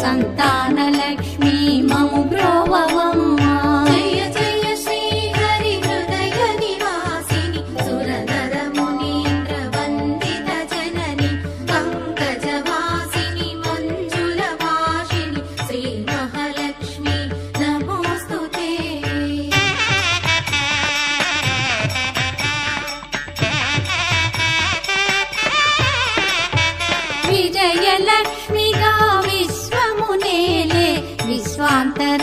సంతానలక్ష్మి మము బ్రోవవమ్మా. జయ జయ శ్రీ హరి హృదయ నివాసిని సురనర మునీంద్ర వందిత జనని పంకజవాసిని మంజుల భాషిని శ్రీ మహాలక్ష్మి నమోస్తుతే. విజయలక్ష్మిగా విశ్వమునేలే విశ్వాంతర